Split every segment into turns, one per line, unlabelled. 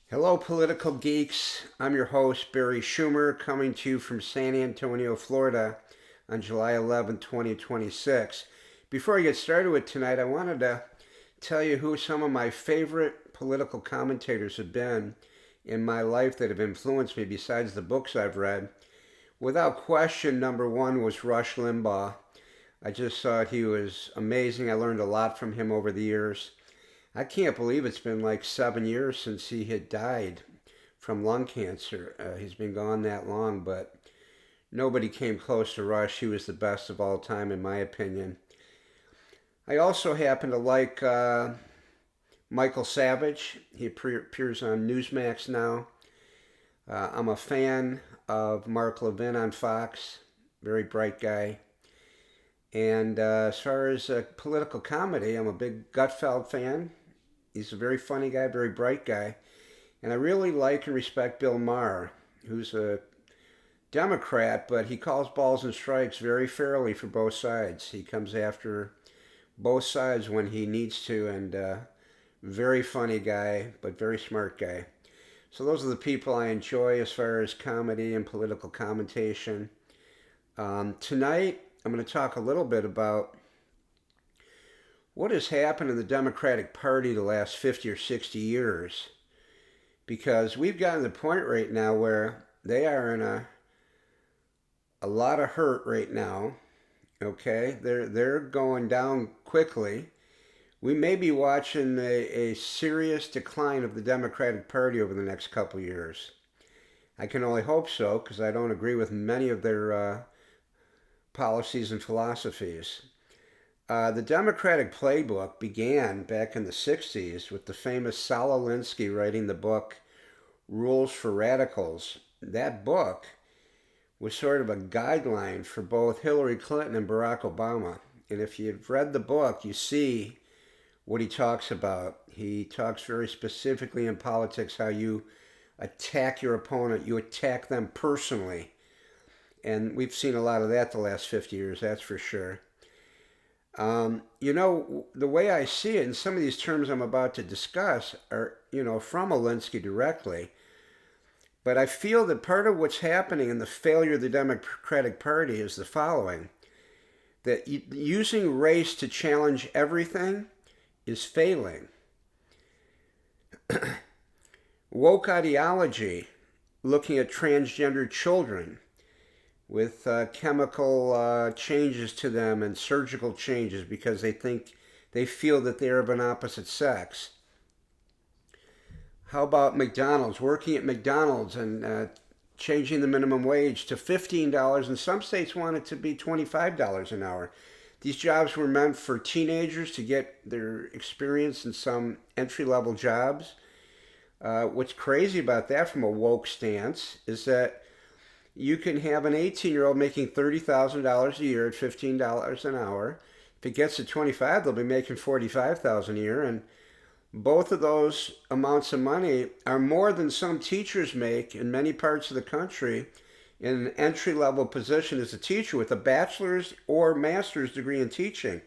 Hello, political geeks. I'm your host, Barry Schumer, coming to you from San Antonio, Florida on July 11, 2026. Before I get started with tonight, I wanted to tell you who some of my favorite political commentators have been in my life that have influenced me besides the books I've read. Without question, number one was Rush Limbaugh. I just thought he was amazing. I learned a lot from him over the years. I can't believe it's been like 7 years since he had died from lung cancer. He's been gone that long, but nobody came close to Rush. He was the best of all time, in my opinion. I also happen to like Michael Savage. He appears on Newsmax now. I'm a fan of Mark Levin on Fox. Very bright guy. And as far as political comedy, I'm a big Gutfeld fan. He's a very funny guy, very bright guy. And I really like and respect Bill Maher, who's a Democrat, but he calls balls and strikes very fairly for both sides. He comes after both sides when he needs to, and very funny guy, but very smart guy. So those are the people I enjoy as far as comedy and political commentation. Tonight, I'm going to talk a little bit about what has happened in the Democratic Party the last 50 or 60 years. Because we've gotten to the point right now where they are in a lot of hurt right now. Okay, they're going down quickly. We may be watching a serious decline of the Democratic Party over the next couple of years. I can only hope so because I don't agree with many of their policies and philosophies. The Democratic playbook began back in the 60s with the famous Saul Alinsky writing the book Rules for Radicals. That book was sort of a guideline for both Hillary Clinton and Barack Obama. And if you've read the book, you see what he talks about. He talks very specifically in politics how you attack your opponent, you attack them personally. And we've seen a lot of that the last 50 years, that's for sure. The way I see it, and some of these terms I'm about to discuss are, from Alinsky directly. But I feel that part of what's happening in the failure of the Democratic Party is the following: that using race to challenge everything is failing. Woke ideology, looking at transgender children with chemical changes to them and surgical changes because they feel that they're of an opposite sex. How about McDonald's, working at McDonald's and changing the minimum wage to $15, and some states want it to be $25 an hour. These jobs were meant for teenagers to get their experience in some entry level jobs. What's crazy about that from a woke stance is that you can have an 18-year-old making $30,000 a year at $15 an hour. If it gets to 25, they'll be making $45,000 a year, and both of those amounts of money are more than some teachers make in many parts of the country in an entry level position as a teacher with a bachelor's or master's degree in teaching.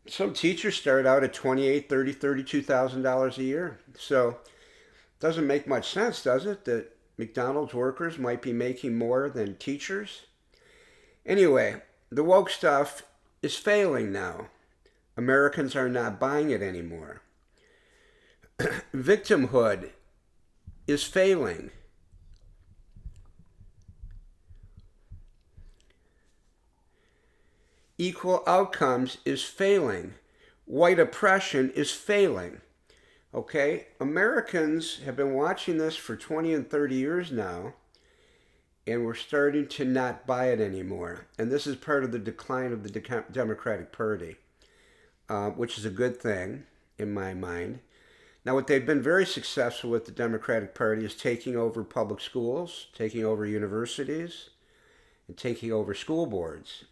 Some teachers start out at $28,000, $30,000, $32,000 a year. So it doesn't make much sense, does it, that McDonald's workers might be making more than teachers? Anyway, the woke stuff is failing now. Americans are not buying it anymore. Victimhood is failing. Equal outcomes is failing. White oppression is failing. Okay? Americans have been watching this for 20 and 30 years now, and we're starting to not buy it anymore. And this is part of the decline of the Democratic Party, which is a good thing in my mind. Now, what they've been very successful with, the Democratic Party, is taking over public schools, taking over universities, and taking over school boards.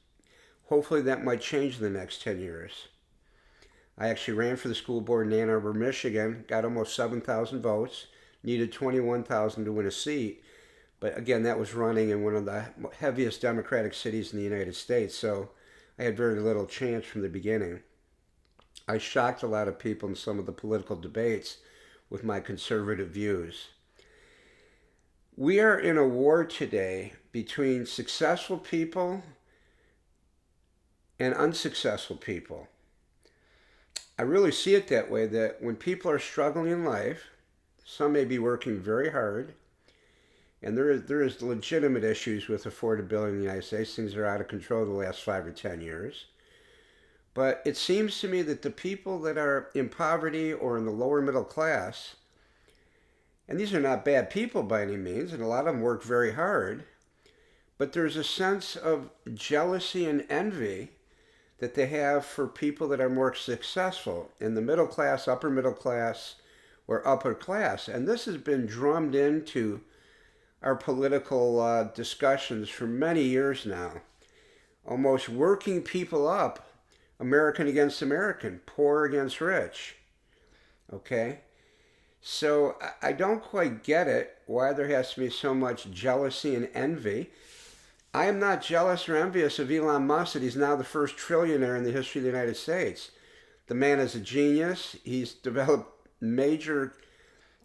Hopefully that might change in the next 10 years. I actually ran for the school board in Ann Arbor, Michigan, got almost 7,000 votes, needed 21,000 to win a seat. But again, that was running in one of the heaviest Democratic cities in the United States, so I had very little chance from the beginning. I shocked a lot of people in some of the political debates with my conservative views. We are in a war today between successful people and unsuccessful people. I really see it that way, that when people are struggling in life, some may be working very hard, and there is legitimate issues with affordability in the United States. Things are out of control the last 5 or 10 years. But it seems to me that the people that are in poverty or in the lower middle class, and these are not bad people by any means, and a lot of them work very hard, but there's a sense of jealousy and envy that they have for people that are more successful in the middle class, upper middle class, or upper class. And this has been drummed into our political discussions for many years now, almost working people up, American against American, poor against rich. Okay? So I don't quite get it, why there has to be so much jealousy and envy. I am not jealous or envious of Elon Musk that he's now the first trillionaire in the history of the United States. The man is a genius. He's developed major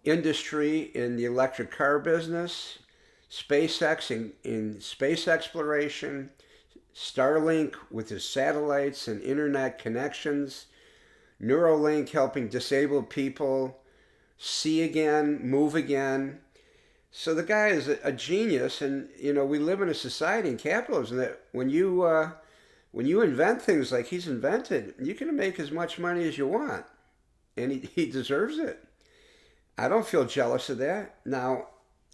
industry in the electric car business, SpaceX in space exploration, Starlink with his satellites and internet connections, Neuralink helping disabled people see again, move again. So the guy is a genius, and we live in a society in capitalism that when you invent things like he's invented, you can make as much money as you want, and he deserves it. I don't feel jealous of that. Now,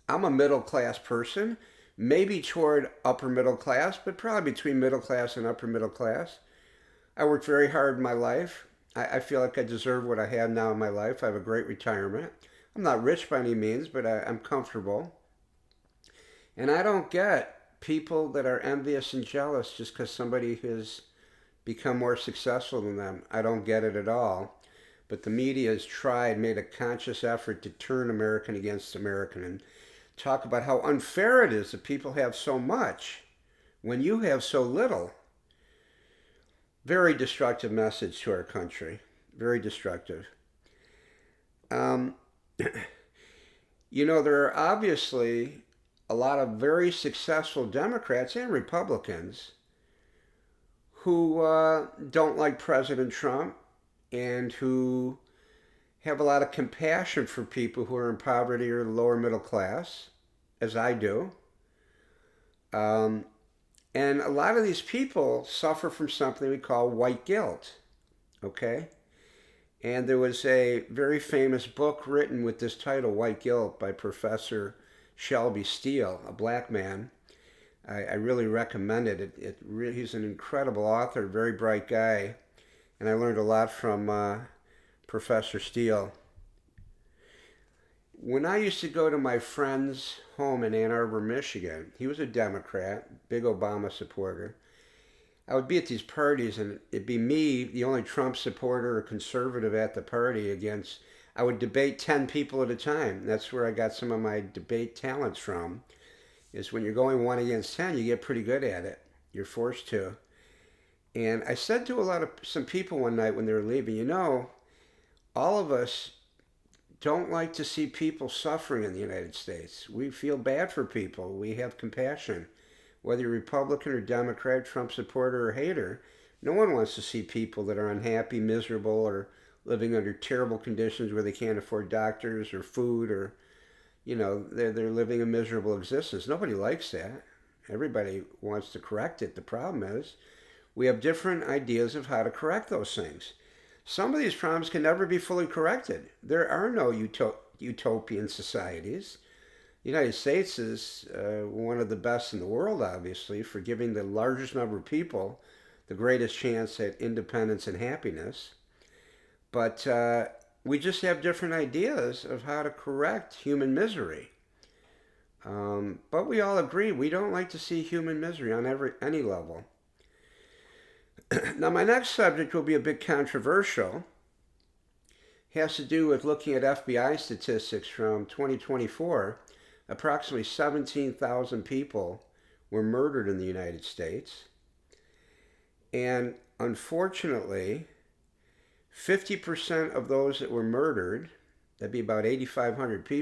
I'm a middle class person, maybe toward upper middle class, but probably between middle class and upper middle class. I worked very hard in my life. I feel like I deserve what I have now in my life. I have a great retirement. I'm not rich by any means, but I'm comfortable. And I don't get people that are envious and jealous just because somebody has become more successful than them. I don't get it at all. But the media has made a conscious effort to turn American against American and talk about how unfair it is that people have so much when you have so little. Very destructive message to our country. Very destructive. There are obviously a lot of very successful Democrats and Republicans who don't like President Trump and who have a lot of compassion for people who are in poverty or lower middle class, as I do. And a lot of these people suffer from something we call white guilt, okay? And there was a very famous book written with this title, White Guilt, by Professor Shelby Steele, a black man. I really recommend it. He's an incredible author, very bright guy, and I learned a lot from Professor Steele. When I used to go to my friend's home in Ann Arbor, Michigan, he was a Democrat, big Obama supporter. I would be at these parties, and it'd be me, the only Trump supporter or conservative at the party, I would debate 10 people at a time. That's where I got some of my debate talents from, is when you're going 1 against 10, you get pretty good at it. You're forced to. And I said to some people one night when they were leaving, all of us don't like to see people suffering in the United States. We feel bad for people. We have compassion. Whether you're Republican or Democrat, Trump supporter or hater, no one wants to see people that are unhappy, miserable, or living under terrible conditions where they can't afford doctors or food, or, they're living a miserable existence. Nobody likes that. Everybody wants to correct it. The problem is we have different ideas of how to correct those things. Some of these problems can never be fully corrected. There are no utopian societies. The United States is one of the best in the world, obviously, for giving the largest number of people the greatest chance at independence and happiness. But we just have different ideas of how to correct human misery. But we all agree we don't like to see human misery on any level. Now, my next subject will be a bit controversial. It has to do with looking at FBI statistics from 2024. Approximately 17,000 people were murdered in the United States. And unfortunately, 50% of those that were murdered, That'd be about 8,500 people.